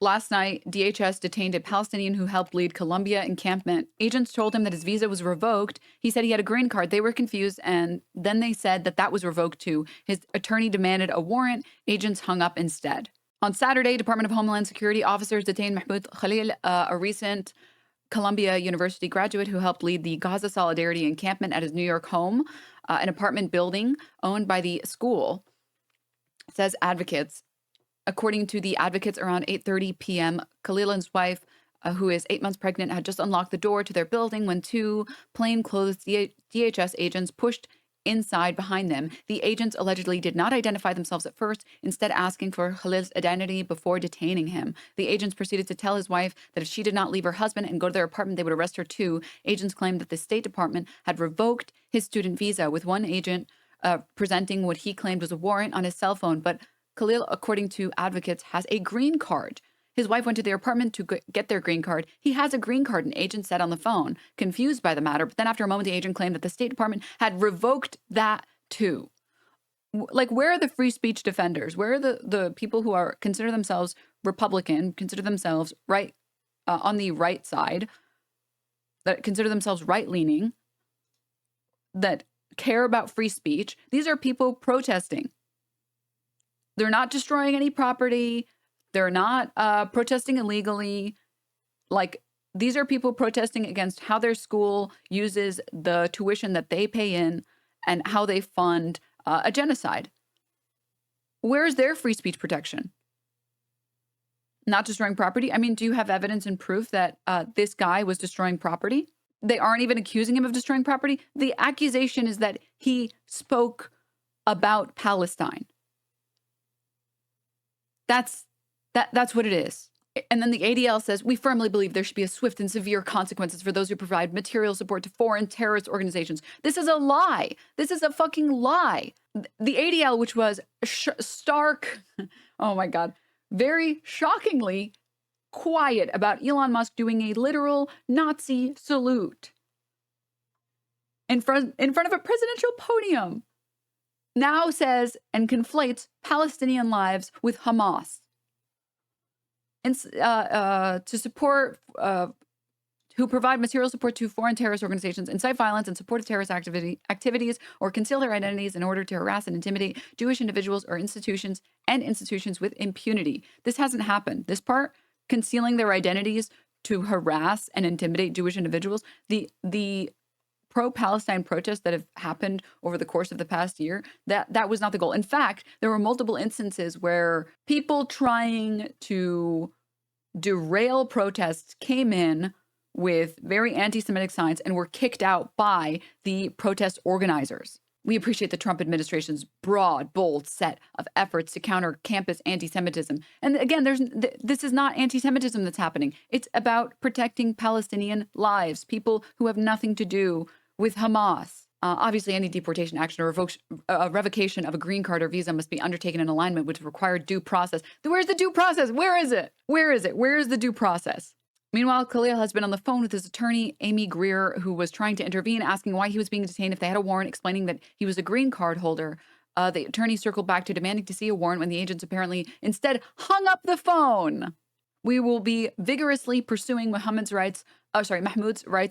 Last night, DHS detained a Palestinian who helped lead Colombia encampment. Agents told him that his visa was revoked. He said he had a green card. They were confused, and then they said that that was revoked too. His attorney demanded a warrant. Agents hung up instead. On Saturday, Department of Homeland Security officers detained Mahmoud Khalil, a recent Columbia University graduate who helped lead the Gaza Solidarity encampment at his New York home, an apartment building owned by the school, says advocates. According to the advocates, around 8:30 p.m., Khalil and his wife, who is 8 months pregnant, had just unlocked the door to their building when two plainclothes DHS agents pushed inside behind them. The agents allegedly did not identify themselves at first, instead asking for Khalil's identity before detaining him. The agents proceeded to tell his wife that if she did not leave her husband and go to their apartment, they would arrest her too. Agents claimed that the State Department had revoked his student visa, with one agent presenting what he claimed was a warrant on his cell phone, but Khalil, according to advocates, has a green card. His wife went to their apartment to get their green card. He has a green card, an agent said on the phone, confused by the matter. But then after a moment, the agent claimed that the State Department had revoked that too. Like, where are the free speech defenders? Where are the people who are consider themselves Republican, consider themselves right on the right side, that consider themselves right-leaning, that care about free speech? These are people protesting. They're not destroying any property. They're not protesting illegally. Like, these are people protesting against how their school uses the tuition that they pay in and how they fund a genocide. Where is their free speech protection? Not destroying property? I mean, do you have evidence and proof that this guy was destroying property? They aren't even accusing him of destroying property. The accusation is that he spoke about Palestine. That's what it is. And then the ADL says, we firmly believe there should be a swift and severe consequences for those who provide material support to foreign terrorist organizations. This is a lie. This is a fucking lie. The ADL, which was stark, oh my God, very shockingly quiet about Elon Musk doing a literal Nazi salute in front of a presidential podium, now says and conflates Palestinian lives with Hamas. And to support, who provide material support to foreign terrorist organizations, incite violence and support of terrorist activities, or conceal their identities in order to harass and intimidate Jewish individuals or institutions with impunity. This hasn't happened. This part, concealing their identities to harass and intimidate Jewish individuals, the pro-Palestine protests that have happened over the course of the past year, that was not the goal. In fact, there were multiple instances where people trying to derail protests came in with very anti-Semitic signs and were kicked out by the protest organizers. We appreciate the Trump administration's broad, bold set of efforts to counter campus anti-Semitism. And again, this is not anti-Semitism that's happening. It's about protecting Palestinian lives, people who have nothing to do with Hamas. Obviously, any deportation action or revocation of a green card or visa must be undertaken in alignment with required due process. Where's the due process? Where is it? Where is it? Where is the due process? Meanwhile, Khalil has been on the phone with his attorney, Amy Greer, who was trying to intervene, asking why he was being detained if they had a warrant, explaining that he was a green card holder. The attorney circled back to demanding to see a warrant when the agents apparently instead hung up the phone. We will be vigorously pursuing Mahmoud's rights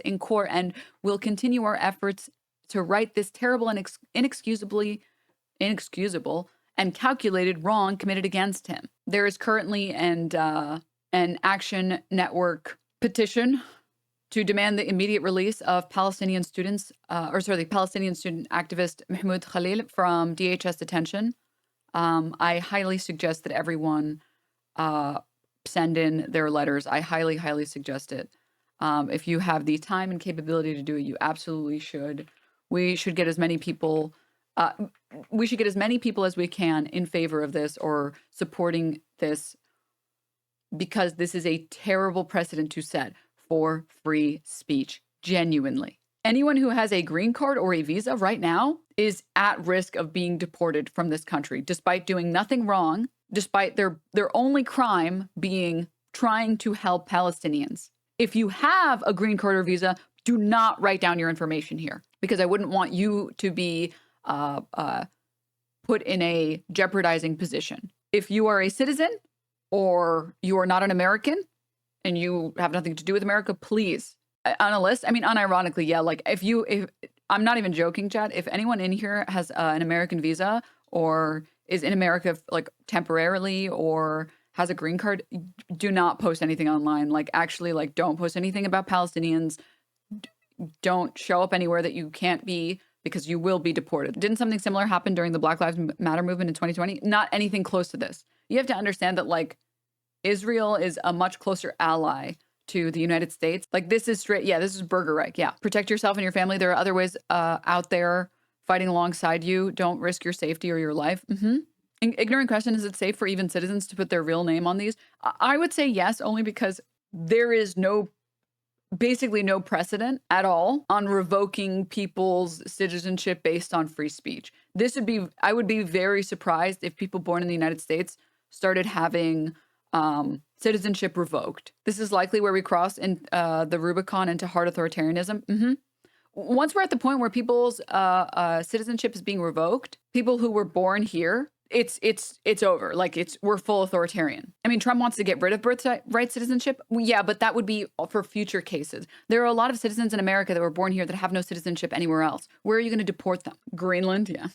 in court, and will continue our efforts to right this terrible and inexcusable and calculated wrong committed against him. There is currently an Action Network petition to demand the immediate release of Palestinian student activist Mahmoud Khalil from DHS detention. I highly suggest that everyone send in their letters. I highly, highly suggest it. If you have the time and capability to do it, you absolutely should. We should get as many people. We should get as many people as we can in favor of this or supporting this, because this is a terrible precedent to set for free speech. Genuinely, anyone who has a green card or a visa right now is at risk of being deported from this country, despite doing nothing wrong, despite their only crime being trying to help Palestinians. If you have a green card or visa, do not write down your information here, because I wouldn't want you to be put in a jeopardizing position. If you are a citizen or you are not an American and you have nothing to do with America, please, on a list. I mean, unironically, yeah, like if I'm not even joking, Chad, if anyone in here has an American visa or is in America like temporarily or has a green card, do not post anything online. Like actually, like don't post anything about Palestinians. Don't show up anywhere that you can't be, because you will be deported. Didn't something similar happen during the Black Lives Matter movement in 2020? Not anything close to this. You have to understand that like Israel is a much closer ally to the United States. Like this is straight. Yeah, this is Burger Reich. Yeah. Protect yourself and your family. There are other ways out there fighting alongside you. Don't risk your safety or your life. Ignorant question. Is it safe for even citizens to put their real name on these? I would say yes, only because there is basically no precedent at all on revoking people's citizenship based on free speech. I would be very surprised if people born in the United States started having citizenship revoked. This is likely where we cross in the Rubicon into hard authoritarianism. Once we're at the point where people's citizenship is being revoked, people who were born here, it's over. Like we're full authoritarian. I mean, Trump wants to get rid of birthright citizenship. Well, yeah, but that would be for future cases. There are a lot of citizens in America that were born here that have no citizenship anywhere else. Where are you going to deport them? Greenland, yeah.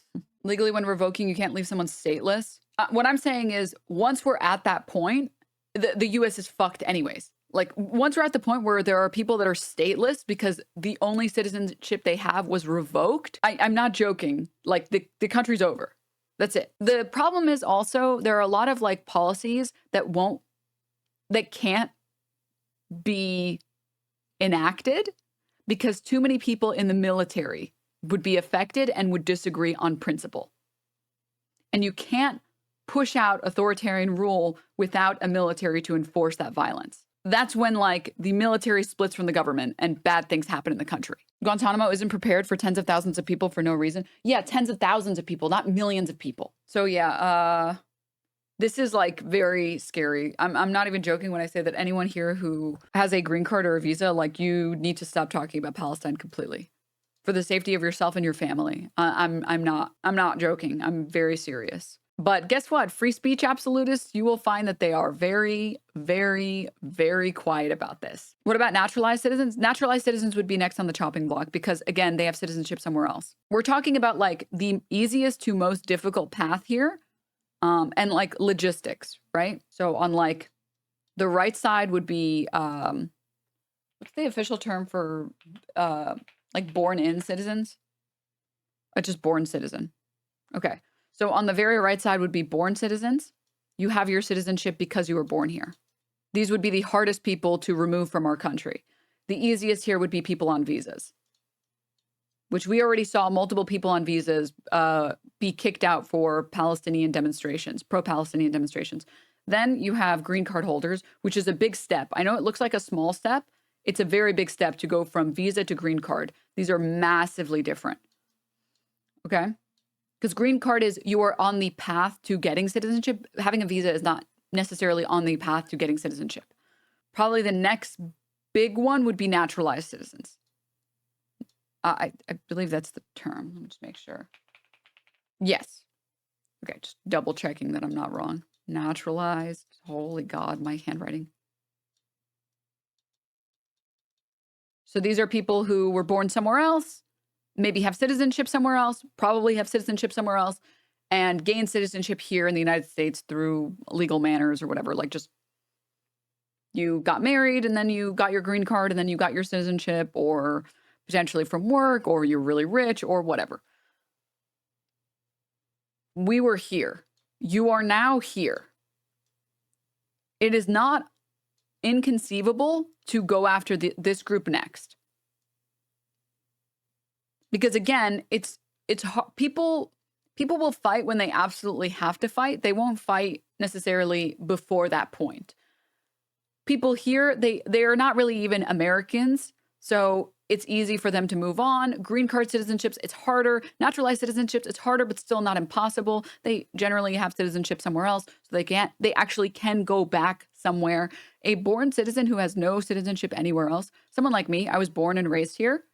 Legally, when revoking, you can't leave someone stateless. What I'm saying is, once we're at that point, the U.S. is fucked anyways. Like, once we're at the point where there are people that are stateless because the only citizenship they have was revoked, I'm not joking. Like, the country's over. That's it. The problem is also there are a lot of like policies that can't be enacted because too many people in the military would be affected and would disagree on principle. And you can't push out authoritarian rule without a military to enforce that violence. That's when like the military splits from the government and bad things happen in the country. Guantanamo isn't prepared for tens of thousands of people for no reason. Yeah, tens of thousands of people, not millions of people. So yeah, this is like very scary. I'm not even joking when I say that anyone here who has a green card or a visa, like you need to stop talking about Palestine completely for the safety of yourself and your family. I'm not joking. I'm very serious. But guess what? Free speech absolutists, you will find that they are very, very, very quiet about this. What about naturalized citizens? Naturalized citizens would be next on the chopping block because, again, they have citizenship somewhere else. We're talking about like the easiest to most difficult path here and like logistics, right? So on like the right side would be, what's the official term for like born-in citizens? Just born citizen. Okay. So on the very right side would be born citizens. You have your citizenship because you were born here. These would be the hardest people to remove from our country. The easiest here would be people on visas, which we already saw multiple people on visas be kicked out for Palestinian demonstrations, pro-Palestinian demonstrations. Then you have green card holders, which is a big step. I know it looks like a small step. It's a very big step to go from visa to green card. These are massively different. Okay? Because green card is you are on the path to getting citizenship. Having a visa is not necessarily on the path to getting citizenship. Probably the next big one would be naturalized citizens. I believe that's the term. Let me just make sure. Yes. Okay, just double checking that I'm not wrong. Naturalized. Holy God, my handwriting. So these are people who were born somewhere else, maybe have citizenship somewhere else, probably have citizenship somewhere else, and gain citizenship here in the United States through legal manners or whatever. Like just you got married and then you got your green card and then you got your citizenship, or potentially from work, or you're really rich or whatever. We were here. You are now here. It is not inconceivable to go after this group next. Because again, it's people will fight when they absolutely have to fight. They won't fight necessarily before that point. People here, they are not really even Americans, so it's easy for them to move on. Green card citizenships, it's harder. Naturalized citizenships, it's harder, but still not impossible. They generally have citizenship somewhere else, so they actually can go back somewhere. A born citizen who has no citizenship anywhere else, someone like me, I was born and raised here.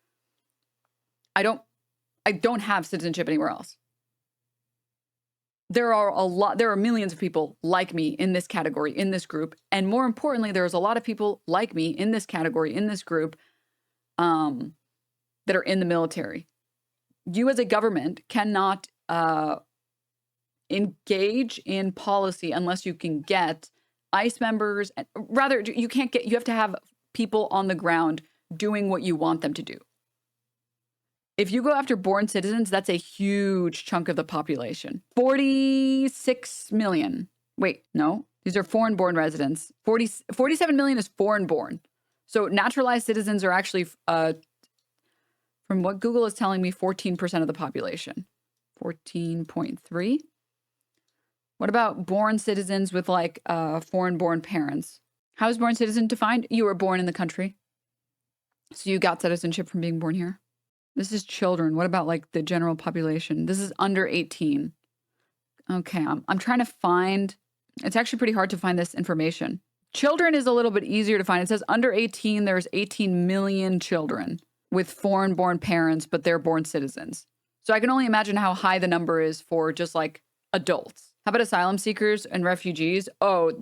I don't have citizenship anywhere else. there are millions of people like me in this category, in this group. And more importantly, there's a lot of people like me in this category, in this group, that are in the military. You as a government cannot engage in policy unless you can get ICE members. Rather, you have to have people on the ground doing what you want them to do. If you go after born citizens, that's a huge chunk of the population. 46 million. Wait, no, these are foreign-born residents. 47 million is foreign-born. So naturalized citizens are actually, from what Google is telling me, 14% of the population. 14.3. What about born citizens with like foreign-born parents? How is born citizen defined? You were born in the country. So you got citizenship from being born here. This is children. What about like the general population? This is under 18. Okay, I'm trying to find, it's actually pretty hard to find this information. Children is a little bit easier to find. It says under 18, there's 18 million children with foreign-born parents, but they're born citizens. So I can only imagine how high the number is for just like adults. How about asylum seekers and refugees? Oh,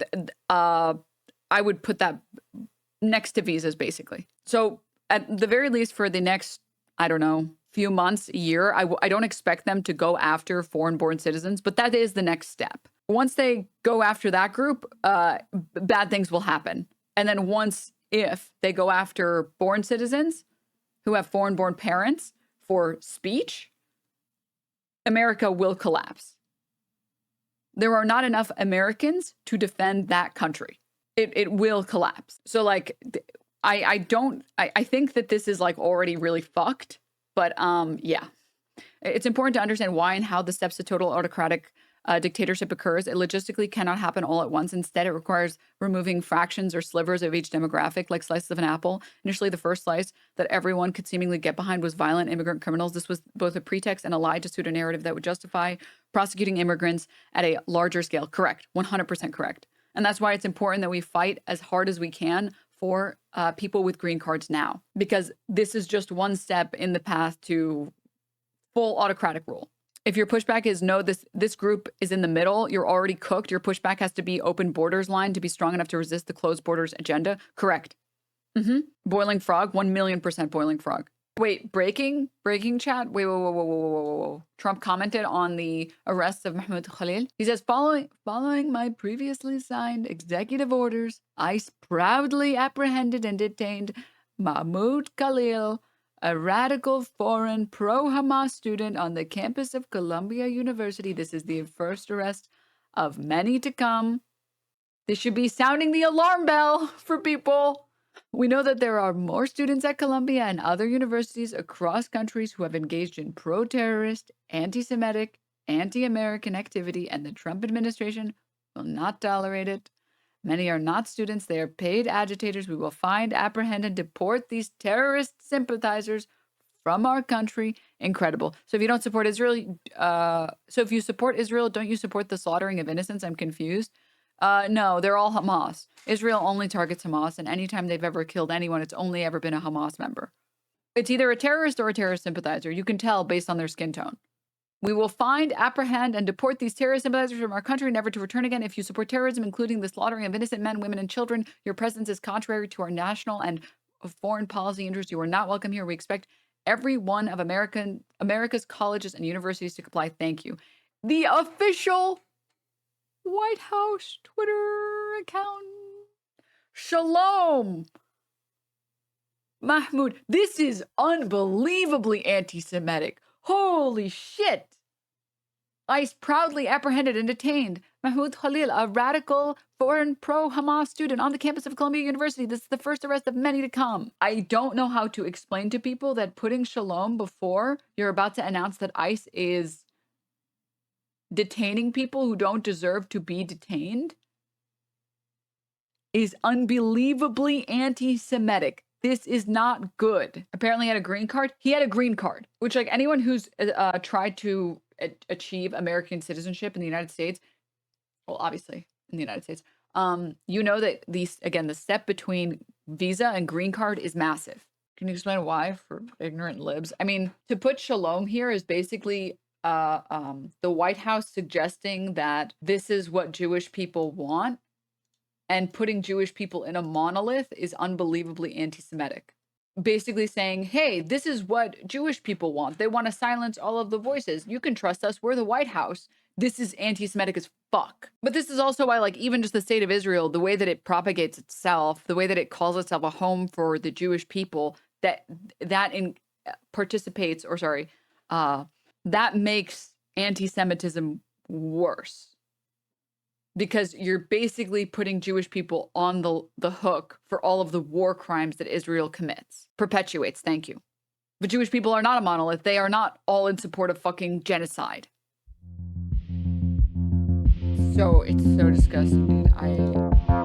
I would put that next to visas, basically. So at the very least for the next, I don't know, few months, a year, I don't expect them to go after foreign-born citizens, but that is the next step. Once they go after that group, bad things will happen. And then if they go after born citizens who have foreign-born parents for speech, America will collapse. There are not enough Americans to defend that country. It will collapse. So like, I think that this is like already really fucked, but yeah. It's important to understand why and how the steps to total autocratic dictatorship occurs. It logistically cannot happen all at once. Instead, it requires removing fractions or slivers of each demographic, like slices of an apple. Initially, the first slice that everyone could seemingly get behind was violent immigrant criminals. This was both a pretext and a lie to suit a narrative that would justify prosecuting immigrants at a larger scale. Correct. 100% correct. And that's why it's important that we fight as hard as we can for people with green cards now, because this is just one step in the path to full autocratic rule. If your pushback is no, this group is in the middle, you're already cooked. Your pushback has to be open borders line to be strong enough to resist the closed borders agenda. Correct. Boiling frog, 1,000,000% boiling frog. Wait, breaking chat? Wait, whoa. Trump commented on the arrest of Mahmoud Khalil. He says, following my previously signed executive orders, ICE proudly apprehended and detained Mahmoud Khalil, a radical foreign pro-Hamas student on the campus of Columbia University. This is the first arrest of many to come. This should be sounding the alarm bell for people. We know that there are more students at Columbia and other universities across countries who have engaged in pro-terrorist, anti-Semitic, anti-American activity, and the Trump administration will not tolerate it. Many are not students. They are paid agitators. We will find, apprehend, and deport these terrorist sympathizers from our country. Incredible. So if you don't support Israel, if you support Israel, don't you support the slaughtering of innocents? I'm confused. No, they're all Hamas. Israel only targets Hamas, and anytime they've ever killed anyone, it's only ever been a Hamas member. It's either a terrorist or a terrorist sympathizer. You can tell based on their skin tone. We will find, apprehend, and deport these terrorist sympathizers from our country, never to return again. If you support terrorism, including the slaughtering of innocent men, women, and children, your presence is contrary to our national and foreign policy interests. You are not welcome here. We expect every one of America's colleges and universities to comply. Thank you. The official White House Twitter account. Shalom. Mahmoud, this is unbelievably anti-Semitic. Holy shit. ICE proudly apprehended and detained Mahmoud Khalil, a radical foreign pro-Hamas student on the campus of Columbia University. This is the first arrest of many to come. I don't know how to explain to people that putting shalom before you're about to announce that ICE is detaining people who don't deserve to be detained is unbelievably anti-Semitic. This is not good. Apparently he had a green card. He had a green card, which like anyone who's tried to achieve American citizenship in the United States, well, obviously in the United States, you know that the step between visa and green card is massive. Can you explain why for ignorant libs? I mean, to put shalom here is basically the White House suggesting that this is what Jewish people want and putting Jewish people in a monolith is unbelievably anti-Semitic. Basically saying, hey, this is what Jewish people want. They want to silence all of the voices. You can trust us. We're the White House. This is anti-Semitic as fuck. But this is also why, like, even just the state of Israel, the way that it propagates itself, the way that it calls itself a home for the Jewish people, that participates, or sorry, that makes anti-Semitism worse. Because you're basically putting Jewish people on the hook for all of the war crimes that Israel commits. Perpetuates, thank you. But Jewish people are not a monolith. They are not all in support of fucking genocide. So it's so disgusting, dude.